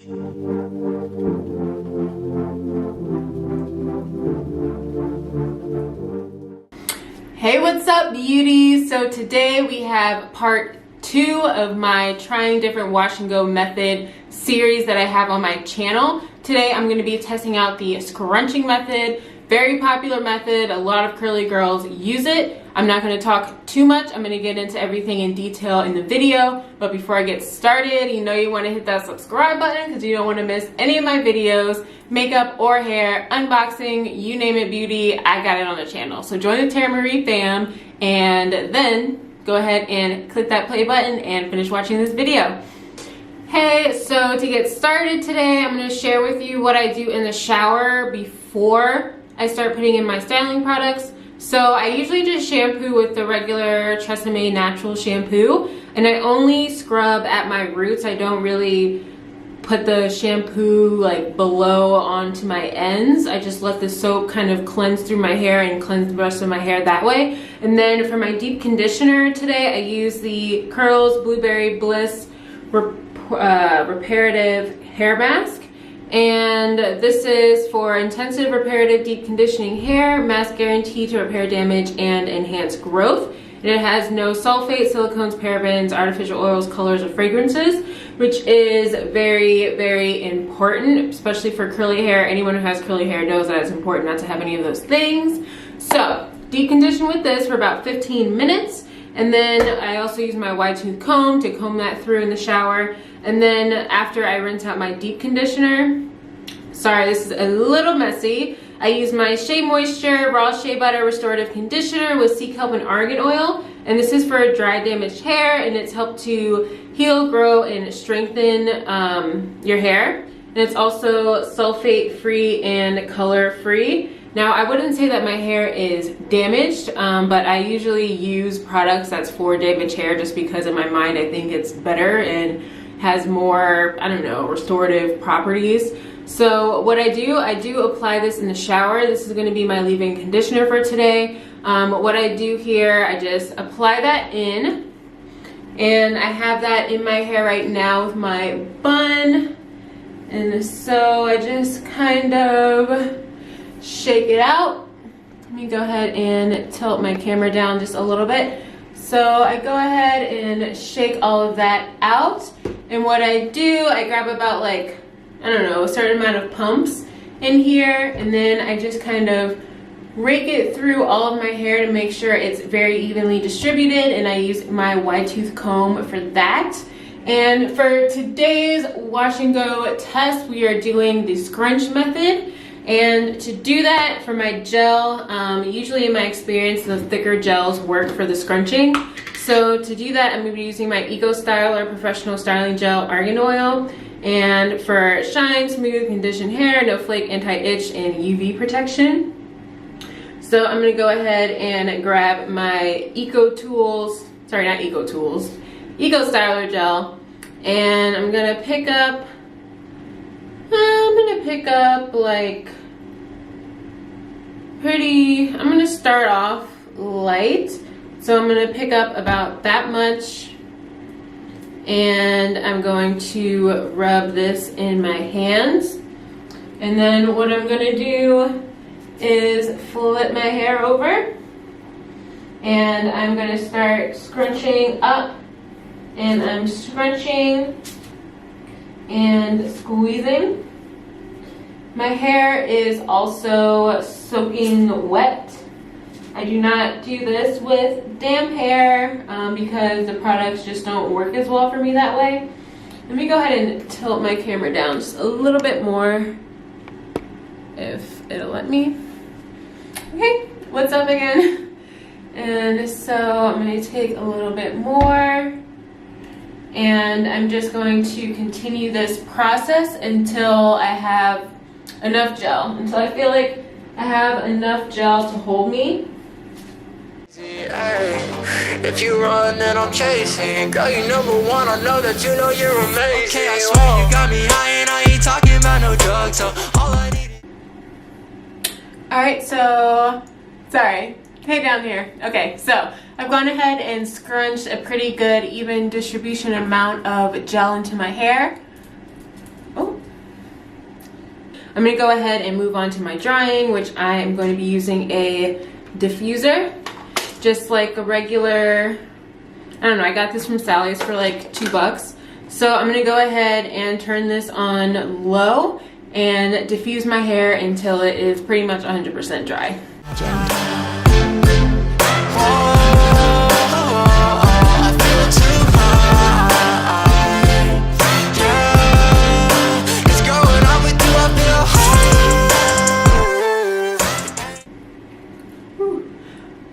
Hey, what's up, beauties? So today we have part 2 of my trying different wash and go method series that I have on my channel. Today I'm going to be testing out the scrunching method. Very popular method. A lot of curly girls use it. I'm not going to talk too much. I'm going to get into everything in detail in the video. But before I get started, you know you want to hit that subscribe button because you don't want to miss any of my videos, makeup or hair, unboxing, you name it, beauty. I got it on the channel. So join the Tara Marie fam and then go ahead and click that play button and finish watching this video. Hey, so to get started today, I'm going to share with you what I do in the shower before I start putting in my styling products. So I usually just shampoo with the regular Tresemme natural shampoo, and I only scrub at my roots. I don't really put the shampoo like below onto my ends. I just let the soap kind of cleanse through my hair and cleanse the rest of my hair that way. And then for my deep conditioner today, I use the Curls Blueberry Bliss Reparative Hair Mask. And this is for intensive reparative deep conditioning hair mask, guaranteed to repair damage and enhance growth. And it has no sulfate, silicones, parabens, artificial oils, colors, or fragrances, which is very, very important, especially for curly hair. Anyone who has curly hair knows that it's important not to have any of those things. So deep condition with this for about 15 minutes. And then I also use my wide tooth comb to comb that through in the shower. And then after I rinse out my deep conditioner, sorry, this is a little messy, I use my Shea Moisture Raw Shea Butter Restorative Conditioner with sea kelp and argan oil. And this is for dry, damaged hair, and it's helped to heal, grow, and strengthen your hair. And it's also sulfate-free and color-free. Now, I wouldn't say that my hair is damaged, but I usually use products that's for damaged hair just because in my mind I think it's better and has more, I don't know, restorative properties. So what I do apply this in the shower. This is going to be my leave-in conditioner for today. What I do here, I just apply that in, and I have that in my hair right now with my bun. And so I just kind of shake it out. Let me go ahead and tilt my camera down just a little bit. So I go ahead and shake all of that out. And what I do, I grab about like, I don't know, a certain amount of pumps in here, and then I just kind of rake it through all of my hair to make sure it's very evenly distributed, and I use my wide tooth comb for that. And for today's wash and go test, we are doing the scrunch method. And to do that for my gel, usually in my experience, the thicker gels work for the scrunching. So to do that, I'm going to be using my Styler Professional Styling Gel Argan Oil. And for shine, smooth, conditioned hair, no flake, anti-itch, and UV protection. So I'm going to go ahead and grab my Styler Gel. And I'm going to pick up like I'm going to start off light. So I'm going to pick up about that much, and I'm going to rub this in my hands. And then what I'm going to do is flip my hair over, and I'm going to start scrunching up, and I'm scrunching and squeezing. My hair is also soaking wet. I do not do this with damp hair because the products just don't work as well for me that way. Let me go ahead and tilt my camera down just a little bit more, if it'll let me. Okay, what's up again? And so I'm going to take a little bit more, and I'm just going to continue this process until I have enough gel, until I feel like I have enough gel to hold me. If you run, then I'm chasing. Girl, you number one, I know that you know you're amazing. Okay, I swear you got me high, and I ain't talking about no drugs, so all I need. Alright, so, sorry, hey down here. Okay, so I've gone ahead and scrunched a pretty good even distribution amount of gel into my hair. Oh, I'm gonna go ahead and move on to my drying, which I am going to be using a diffuser, just like a regular, I don't know, I got this from Sally's for like $2. So I'm gonna go ahead and turn this on low and diffuse my hair until it is pretty much 100% dry.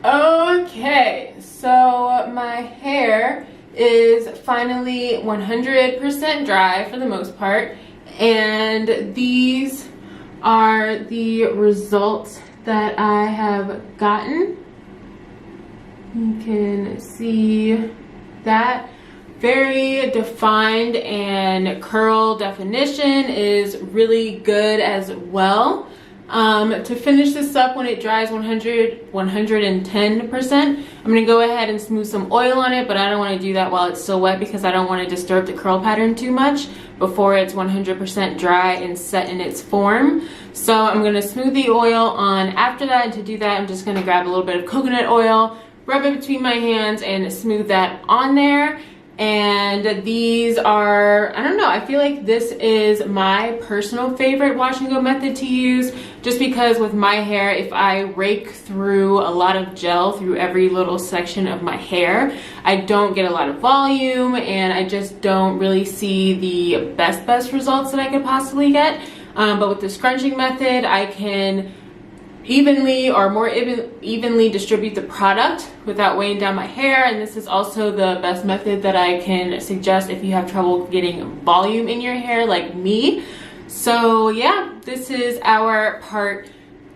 Okay, so my hair is finally 100% dry for the most part, and these are the results that I have gotten. You can see that. Very defined, and curl definition is really good as well. To finish this up, when it dries 110%, I'm going to go ahead and smooth some oil on it, but I don't want to do that while it's still wet because I don't want to disturb the curl pattern too much before it's 100% dry and set in its form. So I'm going to smooth the oil on after that, and to do that I'm just going to grab a little bit of coconut oil, rub it between my hands, and smooth that on there. And these are, I don't know, I feel like this is my personal favorite wash and go method to use, just because with my hair, if I rake through a lot of gel through every little section of my hair, I don't get a lot of volume, and I just don't really see the best results that I could possibly get. But with the scrunching method, I can evenly or more evenly distribute the product without weighing down my hair, and this is also the best method that I can suggest if you have trouble getting volume in your hair like me. So yeah, this is our part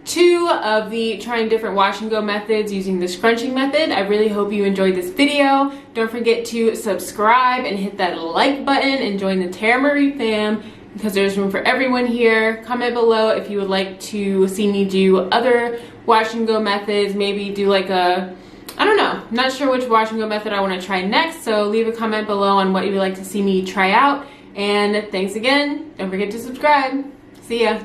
2 of the trying different wash and go methods using the scrunching method. I really hope you enjoyed this video. Don't forget to subscribe and hit that like button and join the Tara Marie fam, because there's room for everyone here. Comment below if you would like to see me do other wash and go methods, maybe do like a, I don't know, I'm not sure which wash and go method I want to try next, so leave a comment below on what you would like to see me try out. And thanks again, don't forget to subscribe. See ya.